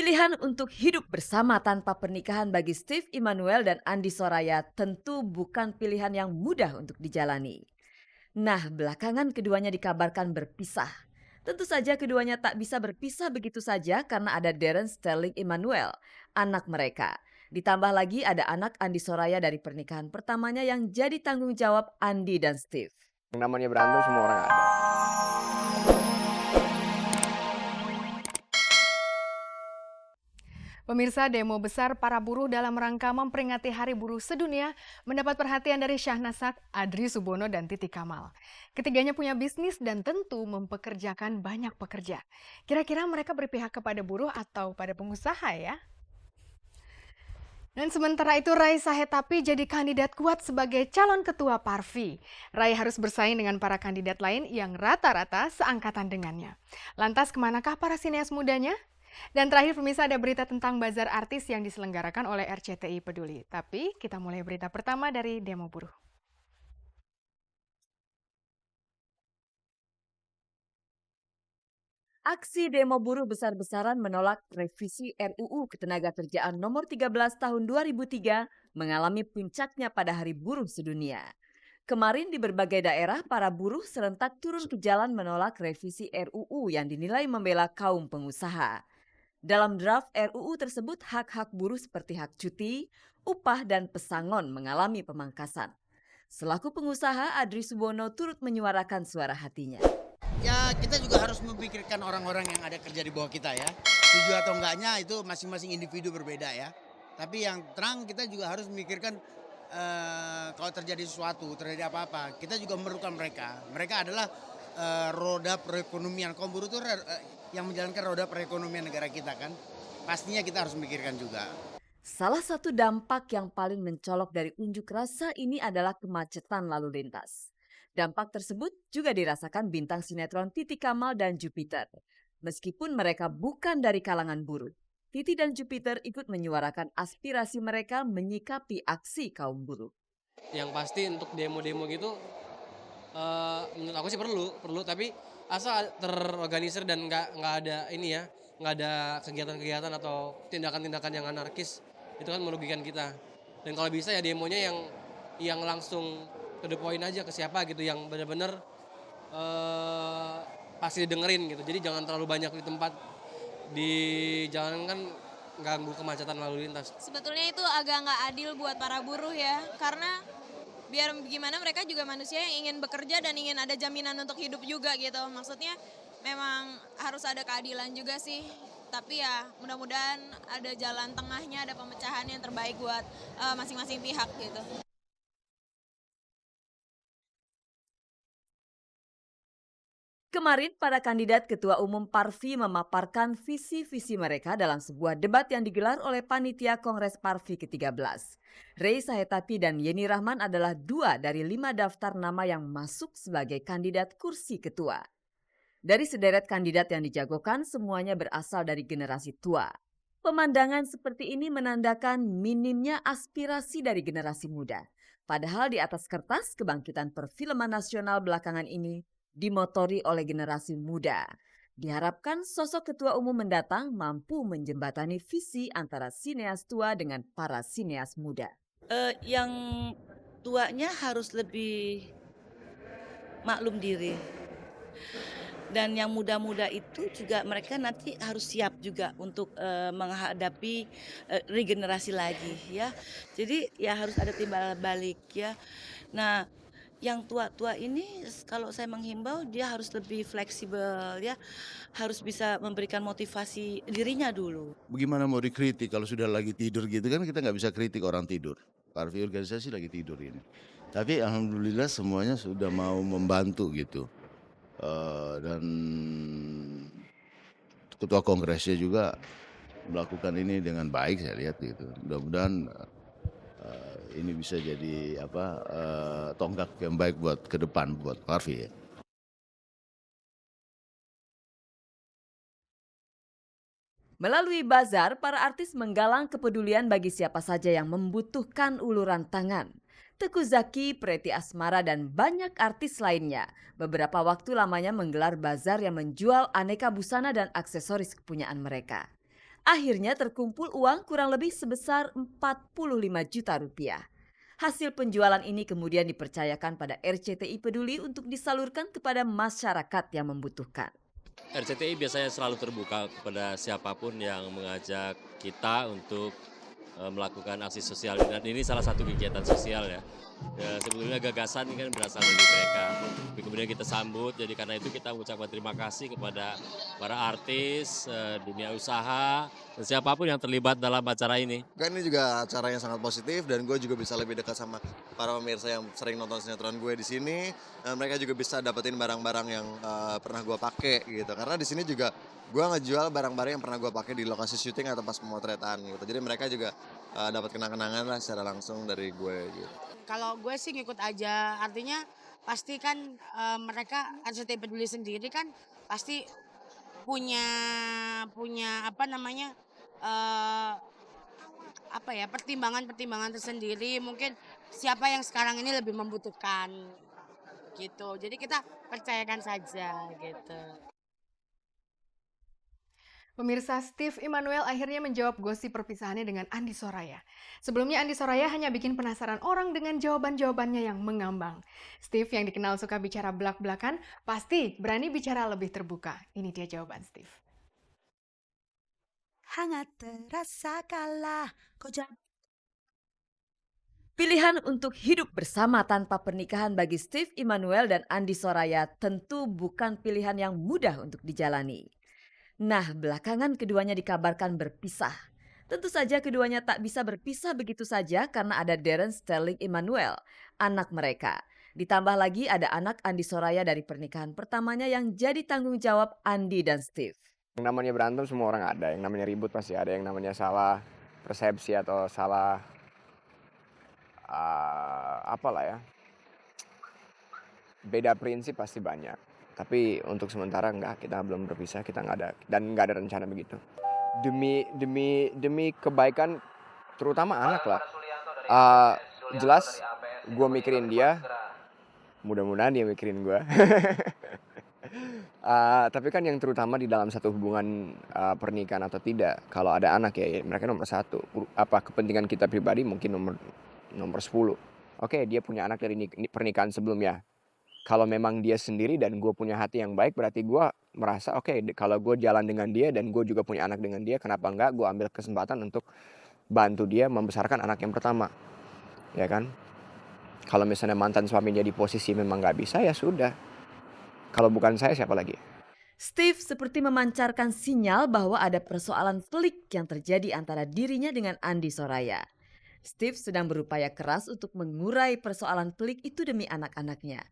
Pilihan untuk hidup bersama tanpa pernikahan bagi Steve Immanuel dan Andi Soraya tentu bukan pilihan yang mudah untuk dijalani. Nah, belakangan keduanya dikabarkan berpisah. Tentu saja keduanya tak bisa berpisah begitu saja karena ada Darren Sterling Immanuel, anak mereka. Ditambah lagi ada anak Andi Soraya dari pernikahan pertamanya yang jadi tanggung jawab Andi dan Steve. Yang namanya berantem semua orang ada. Pemirsa, demo besar para buruh dalam rangka memperingati Hari Buruh Sedunia mendapat perhatian dari Syah Nasak, Adri Subono, dan Titi Kamal. Ketiganya punya bisnis dan tentu mempekerjakan banyak pekerja. Kira-kira mereka berpihak kepada buruh atau pada pengusaha ya? Dan sementara itu Rai Sahetapi jadi kandidat kuat sebagai calon ketua Parvi. Rai harus bersaing dengan para kandidat lain yang rata-rata seangkatan dengannya. Lantas kemanakah para sineas mudanya? Dan terakhir pemirsa, ada berita tentang bazar artis yang diselenggarakan oleh RCTI Peduli. Tapi kita mulai berita pertama dari demo buruh. Aksi demo buruh besar-besaran menolak revisi RUU Ketenagakerjaan Nomor 13 Tahun 2003 mengalami puncaknya pada Hari Buruh Sedunia. Kemarin di berbagai daerah, para buruh serentak turun ke jalan menolak revisi RUU yang dinilai membela kaum pengusaha. Dalam draft RUU tersebut, hak-hak buruh seperti hak cuti, upah, dan pesangon mengalami pemangkasan. Selaku pengusaha, Adri Subono turut menyuarakan suara hatinya. Ya, kita juga harus memikirkan orang-orang yang ada kerja di bawah kita ya. Setuju atau enggaknya itu masing-masing individu berbeda ya. Tapi yang terang kita juga harus memikirkan kalau terjadi sesuatu, terjadi apa-apa, kita juga memerlukan mereka. Mereka adalah roda perekonomian. Kaum buruh itu yang menjalankan roda perekonomian negara kita kan. Pastinya kita harus memikirkan juga. Salah satu dampak yang paling mencolok dari unjuk rasa ini adalah kemacetan lalu lintas. Dampak tersebut juga dirasakan bintang sinetron Titi Kamal dan Jupiter. Meskipun mereka bukan dari kalangan buruh, Titi dan Jupiter ikut menyuarakan aspirasi mereka menyikapi aksi kaum buruh. Yang pasti untuk demo-demo gitu, menurut aku sih perlu, tapi asal terorganisir dan nggak ada ini ya, nggak ada kegiatan-kegiatan atau tindakan-tindakan yang anarkis, itu kan merugikan kita. Dan kalau bisa ya demonya yang langsung to the point aja, ke siapa gitu, yang benar-benar pasti didengerin gitu. Jadi jangan terlalu banyak di tempat, di jalan kan ganggu kemacetan lalu lintas. Sebetulnya itu agak nggak adil buat para buruh ya, karena biar gimana mereka juga manusia yang ingin bekerja dan ingin ada jaminan untuk hidup juga gitu. Maksudnya memang harus ada keadilan juga sih. Tapi ya mudah-mudahan ada jalan tengahnya, ada pemecahan yang terbaik buat masing-masing pihak gitu. Kemarin para kandidat ketua umum Parvi memaparkan visi-visi mereka dalam sebuah debat yang digelar oleh panitia Kongres Parvi ke-13. Ray Sahetapi dan Yeni Rahman adalah 2 dari 5 daftar nama yang masuk sebagai kandidat kursi ketua. Dari sederet kandidat yang dijagokan, semuanya berasal dari generasi tua. Pemandangan seperti ini menandakan minimnya aspirasi dari generasi muda. Padahal di atas kertas, kebangkitan perfilman nasional belakangan ini dimotori oleh generasi muda. Diharapkan sosok ketua umum mendatang mampu menjembatani visi antara sineas tua dengan para sineas muda. Yang tuanya harus lebih maklum diri. Dan yang muda-muda itu juga mereka nanti harus siap juga untuk menghadapi regenerasi lagi ya. Jadi ya harus ada timbal balik ya. Nah, yang tua-tua ini kalau saya menghimbau dia harus lebih fleksibel ya, harus bisa memberikan motivasi dirinya dulu. Bagaimana mau dikritik kalau sudah lagi tidur gitu kan, kita nggak bisa kritik orang tidur. Parvi organisasi lagi tidur ini. Tapi alhamdulillah semuanya sudah mau membantu gitu. Dan ketua kongresnya juga melakukan ini dengan baik saya lihat gitu. Mudah-mudahan ini bisa jadi tonggak yang baik buat ke depan buat Parvi ya. Melalui bazar, para artis menggalang kepedulian bagi siapa saja yang membutuhkan uluran tangan. Teuku Zacky, Pretty Asmara, dan banyak artis lainnya beberapa waktu lamanya menggelar bazar yang menjual aneka busana dan aksesoris kepunyaan mereka. Akhirnya terkumpul uang kurang lebih sebesar 45 juta rupiah. Hasil penjualan ini kemudian dipercayakan pada RCTI Peduli untuk disalurkan kepada masyarakat yang membutuhkan. RCTI biasanya selalu terbuka kepada siapapun yang mengajak kita untuk melakukan aksi sosial, dan ini salah satu kegiatan sosial ya. Sebetulnya gagasan ini kan berasal dari mereka, tapi kemudian kita sambut, jadi karena itu kita mengucapkan terima kasih kepada para artis, dunia usaha, dan siapapun yang terlibat dalam acara ini. Kan ini juga acara yang sangat positif dan gue juga bisa lebih dekat sama para pemirsa yang sering nonton sinetron gue di sini. Mereka juga bisa dapetin barang-barang yang pernah gue pakai gitu. Karena di sini juga gue ngejual barang-barang yang pernah gue pakai di lokasi syuting atau pas pemotretan gitu. Jadi mereka juga dapat kenang-kenangan lah secara langsung dari gue gitu. Kalau gue sih ngikut aja, artinya pasti kan mereka RCTI Peduli sendiri kan pasti punya apa namanya pertimbangan tersendiri, mungkin siapa yang sekarang ini lebih membutuhkan gitu. Jadi kita percayakan saja gitu. Pemirsa, Steve Immanuel akhirnya menjawab gosip perpisahannya dengan Andi Soraya. Sebelumnya Andi Soraya hanya bikin penasaran orang dengan jawaban-jawabannya yang mengambang. Steve yang dikenal suka bicara belak-belakan, pasti berani bicara lebih terbuka. Ini dia jawaban Steve. Hangat terasa kalah kau Pilihan untuk hidup bersama tanpa pernikahan bagi Steve Immanuel dan Andi Soraya tentu bukan pilihan yang mudah untuk dijalani. Nah, belakangan keduanya dikabarkan berpisah. Tentu saja keduanya tak bisa berpisah begitu saja karena ada Darren Sterling Immanuel, anak mereka. Ditambah lagi ada anak Andi Soraya dari pernikahan pertamanya yang jadi tanggung jawab Andi dan Steve. Yang namanya berantem semua orang ada, yang namanya ribut pasti ada, yang namanya salah persepsi atau salah apalah ya, beda prinsip pasti banyak. Tapi untuk sementara enggak, kita belum berpisah, kita nggak ada dan nggak ada rencana begitu. Demi kebaikan, terutama anak lah. Jelas, gue mikirin dia, mudah-mudahan dia mikirin gue. Tapi kan yang terutama di dalam satu hubungan pernikahan atau tidak, kalau ada anak ya mereka nomor satu. Kepentingan kita pribadi mungkin nomor 10. Oke, dia punya anak dari pernikahan sebelumnya. Kalau memang dia sendiri dan gue punya hati yang baik, berarti gue merasa kalau gue jalan dengan dia dan gue juga punya anak dengan dia, kenapa enggak gue ambil kesempatan untuk bantu dia membesarkan anak yang pertama, ya kan? Kalau misalnya mantan suaminya di posisi memang nggak bisa, ya sudah. Kalau bukan saya, siapa lagi? Steve seperti memancarkan sinyal bahwa ada persoalan pelik yang terjadi antara dirinya dengan Andi Soraya. Steve sedang berupaya keras untuk mengurai persoalan pelik itu demi anak-anaknya.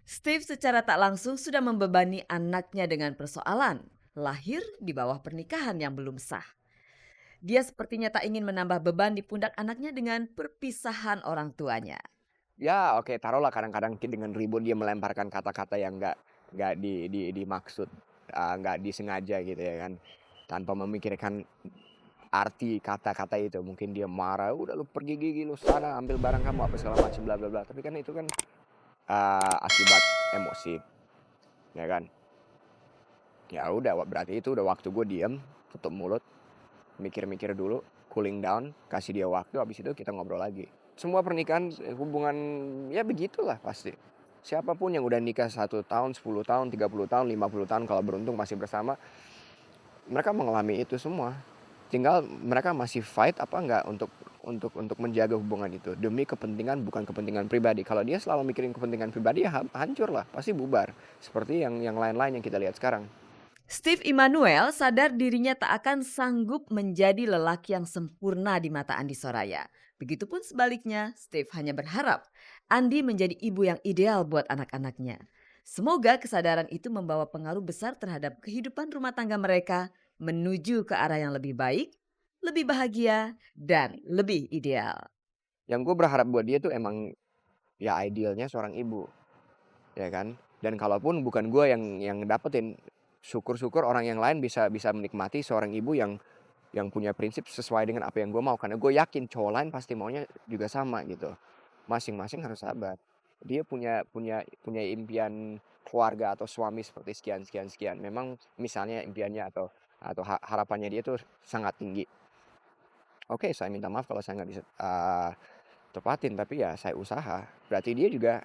Steve secara tak langsung sudah membebani anaknya dengan persoalan lahir di bawah pernikahan yang belum sah. Dia sepertinya tak ingin menambah beban di pundak anaknya dengan perpisahan orang tuanya. Ya oke, taruhlah kadang-kadang dengan ribut dia melemparkan kata-kata yang nggak dimaksud, nggak disengaja gitu ya kan, tanpa memikirkan arti kata-kata itu. Mungkin dia marah, udah lu pergi gigi lu sana ambil barang kamu apa segala macam bla bla bla. Tapi kan itu kan akibat emosi, ya kan. Ya udah, berarti itu udah waktu gue diam, tutup mulut, mikir-mikir dulu, cooling down, kasih dia waktu, habis itu kita ngobrol lagi. Semua pernikahan, hubungan ya begitulah pasti. Siapapun yang udah nikah 1 tahun, 10 tahun, 30 tahun, 50 tahun, kalau beruntung masih bersama, mereka mengalami itu semua. Tinggal mereka masih fight apa enggak untuk menjaga hubungan itu demi kepentingan, bukan kepentingan pribadi. Kalau dia selalu mikirin kepentingan pribadi, ya hancur lah, pasti bubar. Seperti yang lain-lain yang kita lihat sekarang. Steve Immanuel sadar dirinya tak akan sanggup menjadi lelaki yang sempurna di mata Andi Soraya. Begitupun sebaliknya, Steve hanya berharap Andi menjadi ibu yang ideal buat anak-anaknya. Semoga kesadaran itu membawa pengaruh besar terhadap kehidupan rumah tangga mereka menuju ke arah yang lebih baik, lebih bahagia, dan lebih ideal. Yang gue berharap buat dia tuh emang ya idealnya seorang ibu, ya kan. Dan kalaupun bukan gue yang dapetin, syukur-syukur orang yang lain bisa menikmati seorang ibu yang punya prinsip sesuai dengan apa yang gue mau. Karena gue yakin cowok lain pasti maunya juga sama gitu. Masing-masing harus sabar. Dia punya impian keluarga atau suami seperti sekian. Memang misalnya impiannya atau atau harapannya dia tuh sangat tinggi. Oke, saya minta maaf kalau saya nggak bisa tepatin, tapi ya saya usaha. Berarti dia juga